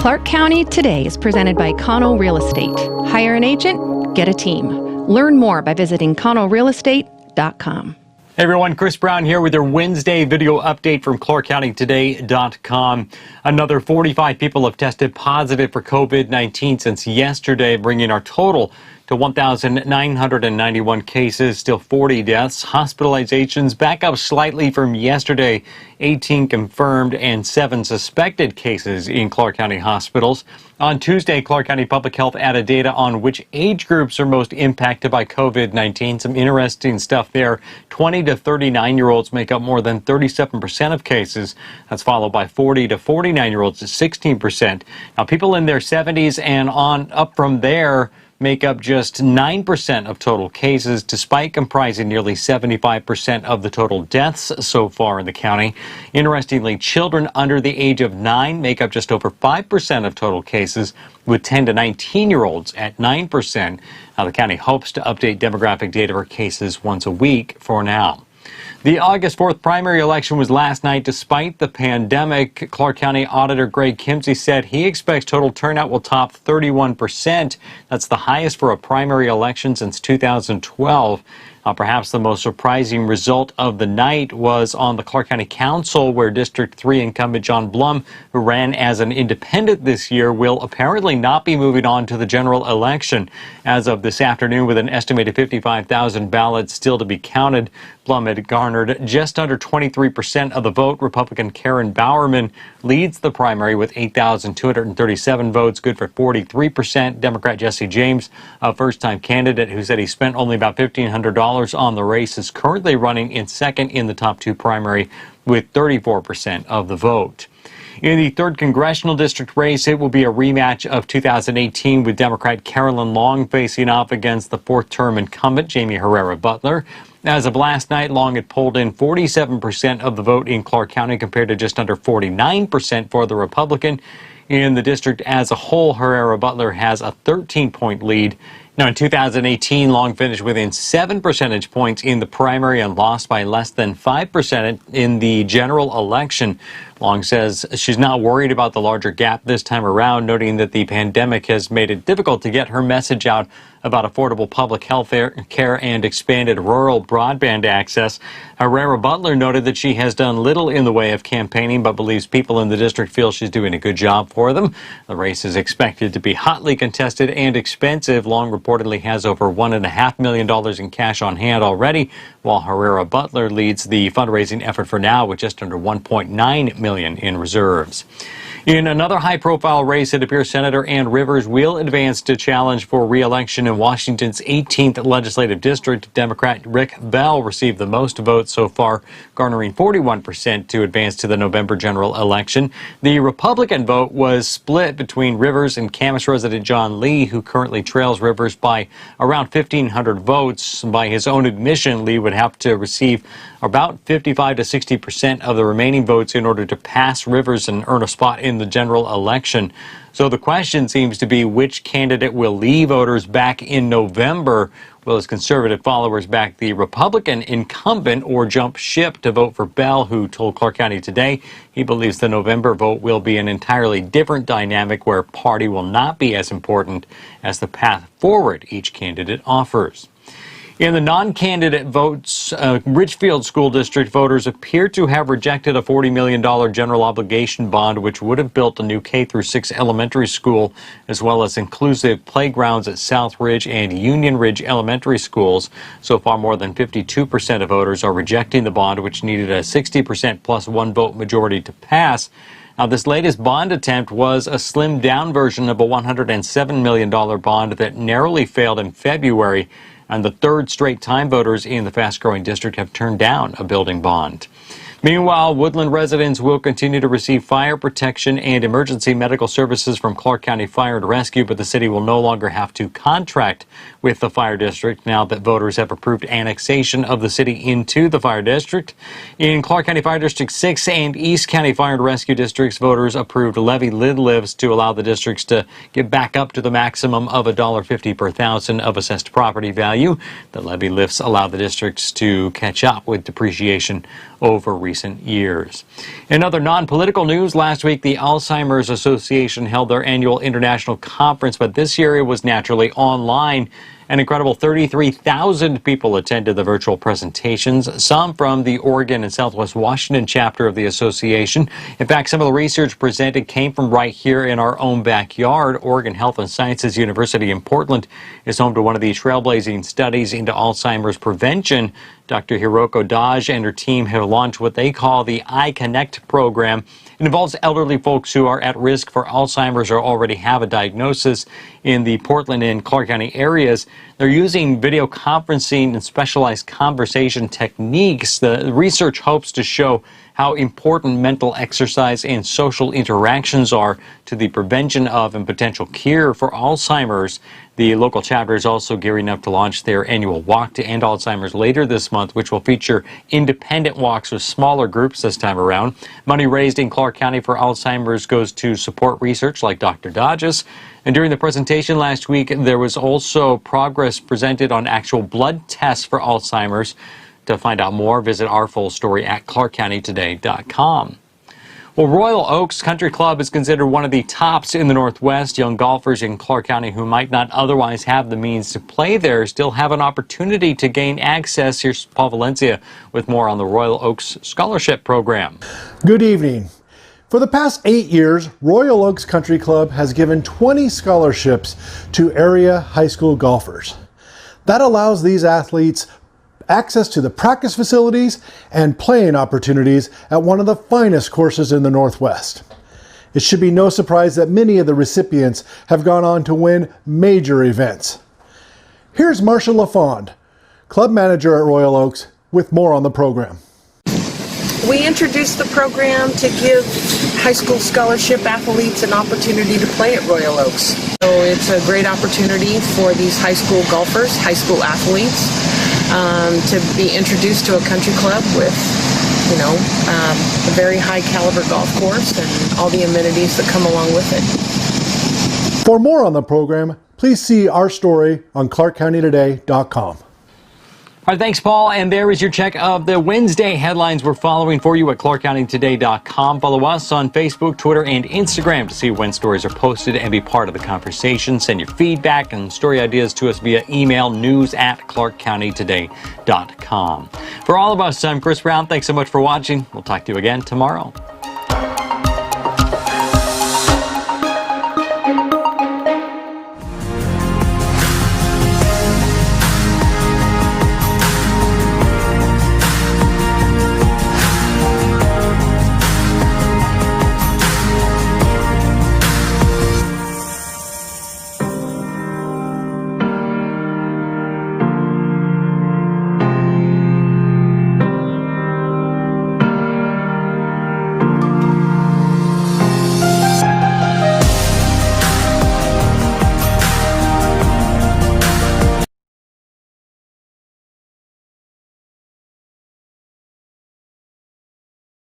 Clark County Today is presented by Connell Real Estate. Hire an agent, get a team. Learn more by visiting connellrealestate.com. Hey everyone, Chris Brown here with your Wednesday video update from ClarkCountyToday.com. Another 45 people have tested positive for COVID-19 since yesterday, bringing our total to 1,991 cases, still 40 deaths. Hospitalizations back up slightly from yesterday, 18 confirmed and 7 suspected cases in Clark County hospitals. On Tuesday, Clark County Public Health added data on which age groups are most impacted by COVID-19. Some interesting stuff there. 20 to 39-year-olds make up more than 37% of cases. That's followed by 40 to 49-year-olds at 16%. Now, people in their 70s and on up from there make up just 9% of total cases, despite comprising nearly 75% of the total deaths so far in the county. Interestingly, children under the age of 9 make up just over 5% of total cases, with 10 to 19-year-olds at 9%. Now, the county hopes to update demographic data for cases once a week for now. The August 4th primary election was last night despite the pandemic. Clark County Auditor Greg Kimsey said he expects total turnout will top 31%. That's the highest for a primary election since 2012. Perhaps the most surprising result of the night was on the Clark County Council, where District 3 incumbent John Blom, who ran as an independent this year, will apparently not be moving on to the general election. As of this afternoon, with an estimated 55,000 ballots still to be counted, Blom had garnered just under 23% of the vote. Republican Karen Bowerman leads the primary with 8,237 votes, good for 43%. Democrat Jesse James, a first-time candidate who said he spent only about $1,500 on the race, is currently running in second in the top 2 primary with 34% of the vote. In the 3rd Congressional District race, it will be a rematch of 2018 with Democrat Carolyn Long facing off against the 4th-term incumbent Jamie Herrera Beutler. As of last night, Long had pulled in 47% of the vote in Clark County compared to just under 49% for the Republican. In the district as a whole, Herrera Beutler has a 13-point lead. Now, in 2018, Long finished within 7 percentage points in the primary and lost by less than 5% in the general election. Long says she's not worried about the larger gap this time around, noting that the pandemic has made it difficult to get her message out about affordable public health care and expanded rural broadband access. Herrera Beutler noted that she has done little in the way of campaigning, but believes people in the district feel she's doing a good job for them. The race is expected to be hotly contested and expensive. Long reportedly has over $1.5 million in cash on hand already, while Herrera Beutler leads the fundraising effort for now with just under $1.9 million in reserves. In another high-profile race, it appears Senator Ann Rivers will advance to challenge for re-election in Washington's 18th legislative district. Democrat Rick Bell received the most votes so far, garnering 41% to advance to the November general election. The Republican vote was split between Rivers and Camas resident John Lee, who currently trails Rivers by around 1,500 votes. By his own admission, Lee would have to receive about 55 to 60% of the remaining votes in order to pass Rivers and earn a spot in the general election. So the question seems to be which candidate will lead voters back in November. Will his conservative followers back the Republican incumbent or jump ship to vote for Bell, who told Clark County Today he believes the November vote will be an entirely different dynamic where party will not be as important as the path forward each candidate offers. In the non-candidate votes, Ridgefield School District voters appear to have rejected a $40 million general obligation bond, which would have built a new K-6 elementary school, as well as inclusive playgrounds at South Ridge and Union Ridge elementary schools. So far, more than 52% of voters are rejecting the bond, which needed a 60% plus 1 vote majority to pass. Now, this latest bond attempt was a slimmed-down version of a $107 million bond that narrowly failed in February, and the 3rd straight time voters in the fast-growing district have turned down a building bond. Meanwhile, Woodland residents will continue to receive fire protection and emergency medical services from Clark County Fire and Rescue, but the city will no longer have to contract with the fire district now that voters have approved annexation of the city into the fire district. In Clark County Fire District 6 and East County Fire and Rescue districts, voters approved levy lid lifts to allow the districts to get back up to the maximum of $1.50 per thousand of assessed property value. The levy lifts allow the districts to catch up with depreciation over recent years. In other non-political news, last week the Alzheimer's Association held their annual international conference, but this year it was naturally online. An incredible 33,000 people attended the virtual presentations, some from the Oregon and Southwest Washington chapter of the association. In fact, some of the research presented came from right here in our own backyard. Oregon Health and Sciences University in Portland is home to one of the trailblazing studies into Alzheimer's prevention. Dr. Hiroko Daj and her team have launched what they call the iConnect program. It involves elderly folks who are at risk for Alzheimer's or already have a diagnosis in the Portland and Clark County areas. They're using video conferencing and specialized conversation techniques. The research hopes to show how important mental exercise and social interactions are to the prevention of and potential cure for Alzheimer's. The local chapter is also gearing up to launch their annual Walk to End Alzheimer's later this month, which will feature independent walks with smaller groups this time around. Money raised in Clark County for Alzheimer's goes to support research like Dr. Dodge's. And during the presentation last week, there was also progress presented on actual blood tests for Alzheimer's. To find out more, visit our full story at clarkcountytoday.com. Well, Royal Oaks Country Club is considered one of the tops in the Northwest. Young golfers in Clark County who might not otherwise have the means to play there still have an opportunity to gain access. Here's Paul Valencia with more on the Royal Oaks Scholarship Program. Good evening. For the past 8 years, Royal Oaks Country Club has given 20 scholarships to area high school golfers. That allows these athletes access to the practice facilities and playing opportunities at one of the finest courses in the Northwest. It should be no surprise that many of the recipients have gone on to win major events. Here's Marcia LaFond, club manager at Royal Oaks, with more on the program. We introduced the program to give high school scholarship athletes an opportunity to play at Royal Oaks. So it's a great opportunity for these high school golfers, high school athletes, to be introduced to a country club with, a very high caliber golf course and all the amenities that come along with it. For more on the program, please see our story on clarkcountytoday.com. All right, thanks, Paul. And there is your check of the Wednesday headlines we're following for you at clarkcountytoday.com. Follow us on Facebook, Twitter, and Instagram to see when stories are posted and be part of the conversation. Send your feedback and story ideas to us via email, news@clarkcountytoday.com. For all of us, I'm Chris Brown. Thanks so much for watching. We'll talk to you again tomorrow.